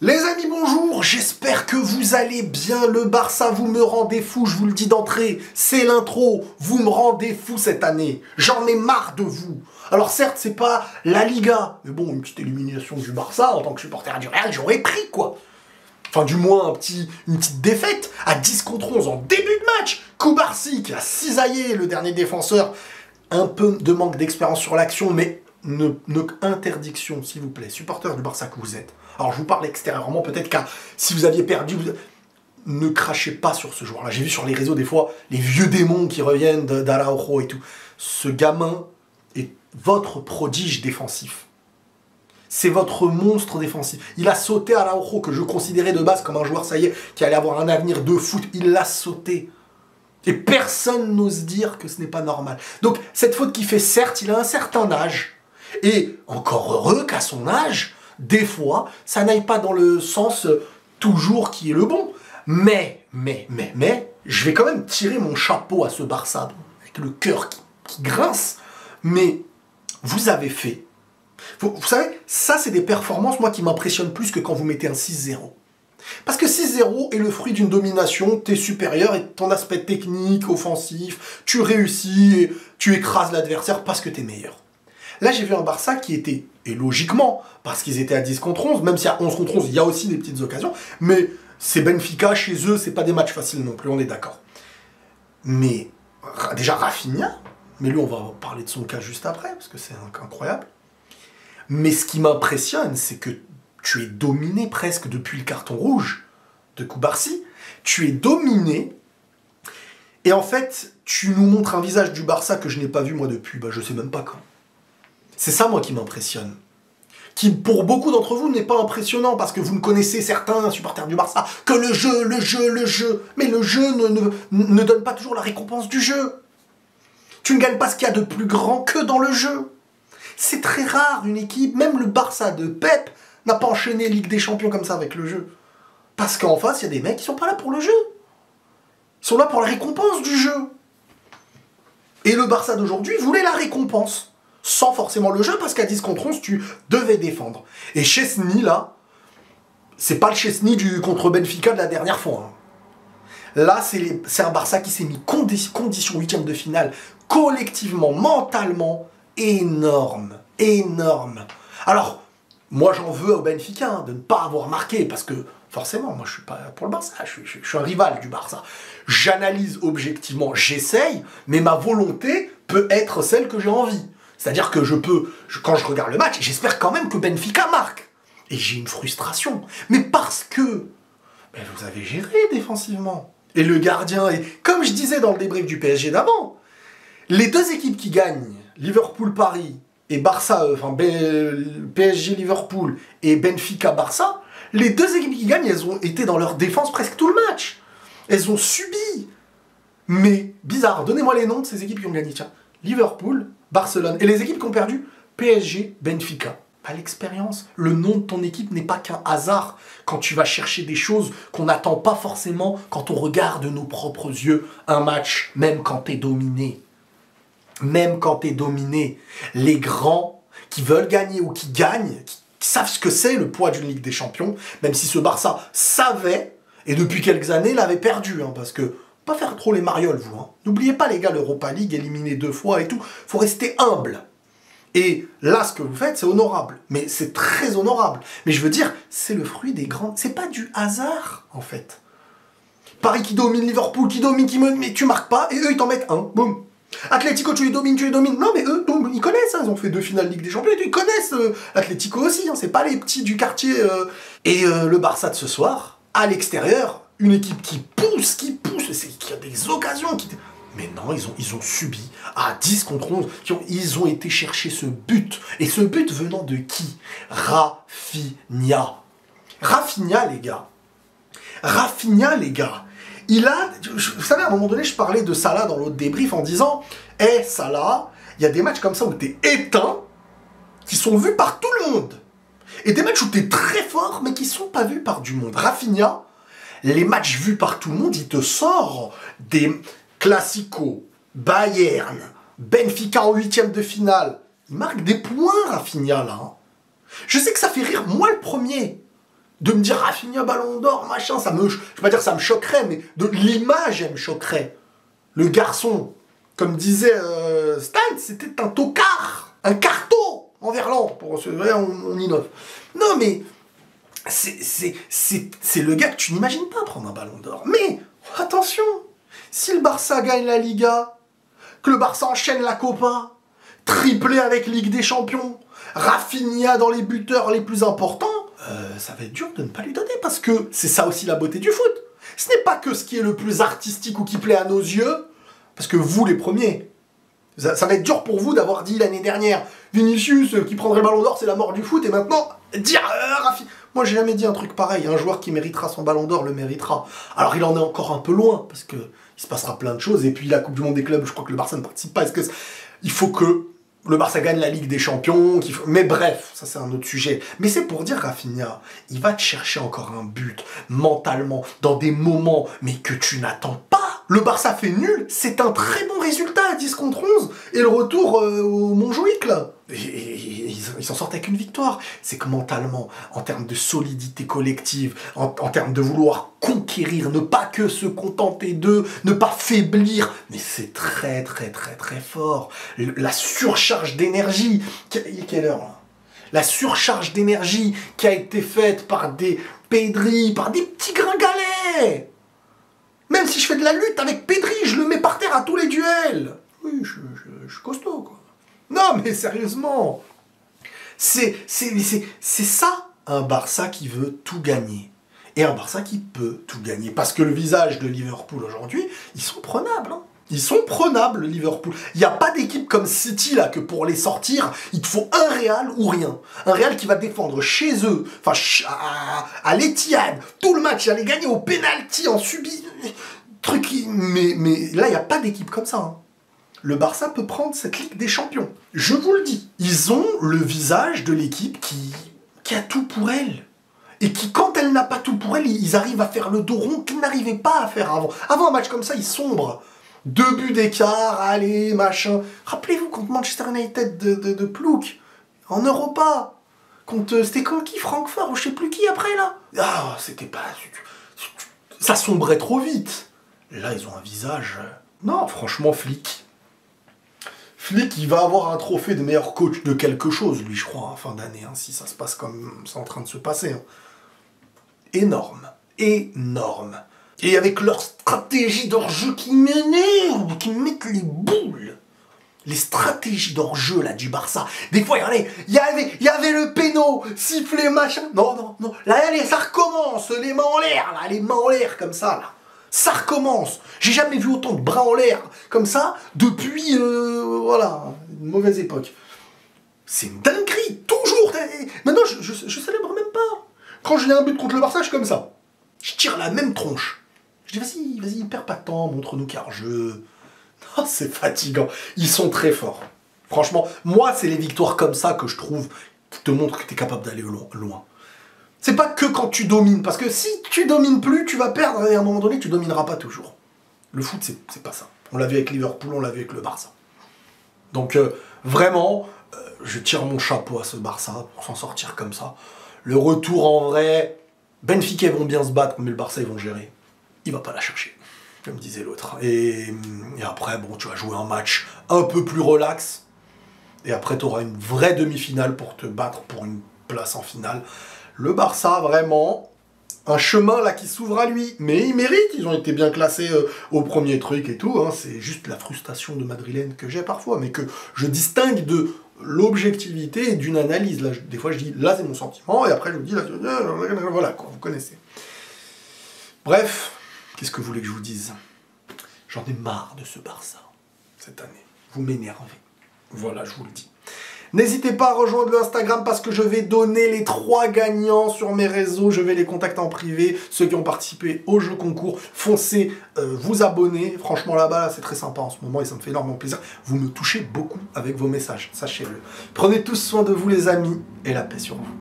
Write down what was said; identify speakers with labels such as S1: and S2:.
S1: Les amis, bonjour, j'espère que vous allez bien. Le Barça, vous me rendez fou, je vous le dis d'entrée. C'est l'intro, vous me rendez fou cette année. J'en ai marre de vous. Alors certes, c'est pas la Liga, mais bon, une petite élimination du Barça, en tant que supporter du Real, j'aurais pris, quoi. Enfin, du moins, une petite défaite à 10 contre 11 en début de match. Cubarsí qui a cisaillé le dernier défenseur. Un peu de manque d'expérience sur l'action, mais interdiction, s'il vous plaît, supporter du Barça que vous êtes. Alors, je vous parle extérieurement, peut-être car si vous aviez perdu, ne crachez pas sur ce joueur-là. J'ai vu sur les réseaux, des fois, les vieux démons qui reviennent d'Araujo et tout. Ce gamin est votre prodige défensif. C'est votre monstre défensif. Il a sauté Araujo, que je considérais de base comme un joueur, ça y est, qui allait avoir un avenir de foot. Il l'a sauté. Et personne n'ose dire que ce n'est pas normal. Donc, cette faute qu'il fait, certes, il a un certain âge. Et encore heureux qu'à son âge, des fois, ça n'aille pas dans le sens toujours qui est le bon. Mais, je vais quand même tirer mon chapeau à ce Barça, avec le cœur qui grince. Mais vous avez fait... Vous savez, ça c'est des performances, moi, qui m'impressionnent plus que quand vous mettez un 6-0. Parce que 6-0 est le fruit d'une domination, t'es supérieur et ton aspect technique, offensif, tu réussis et tu écrases l'adversaire parce que t'es meilleur. Là, j'ai vu un Barça qui était, et logiquement, parce qu'ils étaient à 10 contre 11, même si à 11 contre 11, il y a aussi des petites occasions, mais c'est Benfica, chez eux, c'est pas des matchs faciles non plus, on est d'accord. Mais, déjà, Rafinha, mais lui, on va parler de son cas juste après, parce que c'est incroyable. Mais ce qui m'impressionne, c'est que tu es dominé presque depuis le carton rouge de Cubarsí. Tu es dominé. Et en fait, tu nous montres un visage du Barça que je n'ai pas vu moi depuis, je sais même pas quand. C'est ça moi qui m'impressionne. Qui pour beaucoup d'entre vous n'est pas impressionnant parce que vous ne connaissez certains supporters du Barça que le jeu. Mais le jeu ne donne pas toujours la récompense du jeu. Tu ne gagnes pas ce qu'il y a de plus grand que dans le jeu. C'est très rare une équipe, même le Barça de Pep, n'a pas enchaîné Ligue des Champions comme ça avec le jeu. Parce qu'en face, il y a des mecs qui sont pas là pour le jeu. Ils sont là pour la récompense du jeu. Et le Barça d'aujourd'hui voulait la récompense. Sans forcément le jeu, parce qu'à 10 contre 11, tu devais défendre. Et Chesney, là, c'est pas le Chesney contre Benfica de la dernière fois. Hein. Là, c'est un Barça qui s'est mis condition huitième de finale, collectivement, mentalement, énorme. Alors, moi, j'en veux au Benfica de ne pas avoir marqué, parce que, forcément, moi, je suis pas pour le Barça, je suis un rival du Barça. J'analyse objectivement, j'essaye, mais ma volonté peut être celle que j'ai envie. C'est-à-dire que quand je regarde le match, j'espère quand même que Benfica marque. Et j'ai une frustration. Mais parce que vous avez géré défensivement. Et le gardien, comme je disais dans le débrief du PSG d'avant, les deux équipes qui gagnent, Liverpool-Paris, et Barça, PSG-Liverpool et Benfica-Barça, les deux équipes qui gagnent, elles ont été dans leur défense presque tout le match. Elles ont subi. Mais, bizarre, donnez-moi les noms de ces équipes qui ont gagné. Tiens, Liverpool, Barcelone. Et les équipes qui ont perdu, PSG, Benfica. Pas l'expérience. Le nom de ton équipe n'est pas qu'un hasard quand tu vas chercher des choses qu'on n'attend pas forcément quand on regarde de nos propres yeux un match, même quand t'es dominé. Même quand t'es dominé, les grands qui veulent gagner ou qui gagnent, qui savent ce que c'est le poids d'une Ligue des Champions, même si ce Barça savait, et depuis quelques années l'avait perdu, hein, parce que, pas faire trop les marioles vous, hein. N'oubliez pas les gars, l'Europa League, éliminé 2 fois et tout, faut rester humble. Et là, ce que vous faites, c'est honorable, mais c'est très honorable. Mais je veux dire, c'est le fruit des grands, c'est pas du hasard, en fait. Paris qui domine, Liverpool qui domine, mais tu marques pas, et eux ils t'en mettent un, boum. Atlético, tu les domines. Non, mais eux, ils connaissent, hein, ils ont fait 2 finales Ligue des Champions, ils connaissent Atlético aussi, hein, c'est pas les petits du quartier. Et le Barça de ce soir, à l'extérieur, une équipe qui pousse, qui a des occasions. Mais non, ils ont subi à 10 contre 11, ils ont été chercher ce but. Et ce but venant de qui? Rafinha, les gars. Vous savez, à un moment donné, je parlais de Salah dans l'autre débrief en disant « Eh, Salah, il y a des matchs comme ça où t'es éteint, qui sont vus par tout le monde. Et des matchs où t'es très fort, mais qui sont pas vus par du monde. Rafinha, les matchs vus par tout le monde, il te sort des Classico, Bayern, Benfica en 8e de finale. Il marque des points, Rafinha, là. Hein. Je sais que ça fait rire, moi le premier. De me dire Rafinha Ballon d'Or, machin, je vais pas dire que ça me choquerait, mais de l'image, elle me choquerait. Le garçon, comme disait Stan, c'était un tocard, un carto en verlan, pour ce vrai, on innove. Non, mais c'est le gars que tu n'imagines pas prendre un Ballon d'Or. Mais, attention, si le Barça gagne la Liga, que le Barça enchaîne la Copa, triplé avec Ligue des Champions, Rafinha dans les buteurs les plus importants, ça va être dur de ne pas lui donner, parce que c'est ça aussi la beauté du foot. Ce n'est pas que ce qui est le plus artistique ou qui plaît à nos yeux, parce que vous les premiers, ça va être dur pour vous d'avoir dit l'année dernière, Vinicius qui prendrait le Ballon d'Or, c'est la mort du foot, et maintenant, dire Rafi. Moi j'ai jamais dit un truc pareil, un joueur qui méritera son Ballon d'Or le méritera. Alors il en est encore un peu loin, parce que il se passera plein de choses, et puis la Coupe du Monde des clubs, je crois que le Barça ne participe pas, il faut que le Barça gagne la Ligue des Champions, mais bref, ça c'est un autre sujet. Mais c'est pour dire, Rafinha, il va te chercher encore un but, mentalement, dans des moments, mais que tu n'attends pas. Le Barça fait nul, c'est un très bon résultat à 10 contre 11, et le retour au Montjuïc, là. Et ils s'en sortent avec une victoire. C'est que mentalement, en termes de solidité collective, en termes de vouloir conquérir, ne pas que se contenter d'eux, ne pas faiblir, mais c'est très très très très fort. La surcharge d'énergie, il est quelle heure là ? La surcharge d'énergie qui a été faite par des Pedri, par des petits gringalets. Même si je fais de la lutte avec Pedri, je le mets par terre à tous les duels. Oui, je suis costaud quoi. Non, mais sérieusement, c'est ça, un Barça qui veut tout gagner. Et un Barça qui peut tout gagner. Parce que le visage de Liverpool aujourd'hui, ils sont prenables. Hein. Ils sont prenables, Liverpool. Il n'y a pas d'équipe comme City, là, que pour les sortir, il te faut un Real ou rien. Un Real qui va défendre chez eux, enfin, à l'Etihad, tout le match, aller gagner au penalty en subi. Truc, mais là, il n'y a pas d'équipe comme ça. Hein. Le Barça peut prendre cette Ligue des Champions. Je vous le dis, ils ont le visage de l'équipe qui a tout pour elle. Et qui, quand elle n'a pas tout pour elle, ils arrivent à faire le dos rond qu'ils n'arrivaient pas à faire avant. Avant un match comme ça, ils sombrent. 2 buts d'écart, allez, machin. Rappelez-vous contre Manchester United de Plouk, en Europa. C'était contre qui, Francfort, ou je sais plus qui après, là. Ah, c'était pas... Ça sombrait trop vite. Et là, ils ont un visage... Non, franchement, Flick, il va avoir un trophée de meilleur coach de quelque chose, lui, je crois, en fin d'année, hein, si ça se passe comme c'est en train de se passer. Hein. Énorme. Énorme. Et avec leur stratégie d'hors-jeu qui m'énerve, qui me mettent les boules. Les stratégies d'hors-jeu, là, du Barça. Des fois, regardez, il y avait le péno, sifflet, machin. Non. Là, allez, ça recommence, les mains en l'air, là, les mains en l'air, comme ça, là. Ça recommence. J'ai jamais vu autant de bras en l'air comme ça depuis, voilà, une mauvaise époque. C'est une dinguerie, toujours. Maintenant, je célèbre même pas. Quand j'ai un but contre le Barça, je suis comme ça. Je tire la même tronche. Je dis, vas-y, perds pas de temps, montre-nous car jeu. Oh, c'est fatigant. Ils sont très forts. Franchement, moi, c'est les victoires comme ça que je trouve qui te montrent que tu es capable d'aller loin. C'est pas que quand tu domines, parce que si tu domines plus, tu vas perdre et à un moment donné, tu domineras pas toujours. Le foot, c'est pas ça. On l'a vu avec Liverpool, on l'a vu avec le Barça. Donc, vraiment, je tire mon chapeau à ce Barça pour s'en sortir comme ça. Le retour en vrai, Benfica, ils vont bien se battre, mais le Barça, ils vont gérer. Il va pas la chercher, comme disait l'autre. Et après, bon, tu vas jouer un match un peu plus relax. Et après, tu auras une vraie demi-finale pour te battre pour une place en finale. Le Barça, vraiment, un chemin là qui s'ouvre à lui. Mais ils méritent, ils ont été bien classés au premier truc et tout. Hein. C'est juste la frustration de madrilène que j'ai parfois, mais que je distingue de l'objectivité et d'une analyse. Là, des fois, je dis, là, c'est mon sentiment, et après, je vous dis, là, voilà, quoi, vous connaissez. Bref, qu'est-ce que vous voulez que je vous dise? J'en ai marre de ce Barça, cette année. Vous m'énervez. Voilà, je vous le dis. N'hésitez pas à rejoindre le Instagram parce que je vais donner les 3 gagnants sur mes réseaux. Je vais les contacter en privé. Ceux qui ont participé au jeu concours, foncez, vous abonnez. Franchement, là-bas, là, c'est très sympa en ce moment et ça me fait énormément plaisir. Vous me touchez beaucoup avec vos messages, sachez-le. Prenez tous soin de vous, les amis, et la paix sur vous.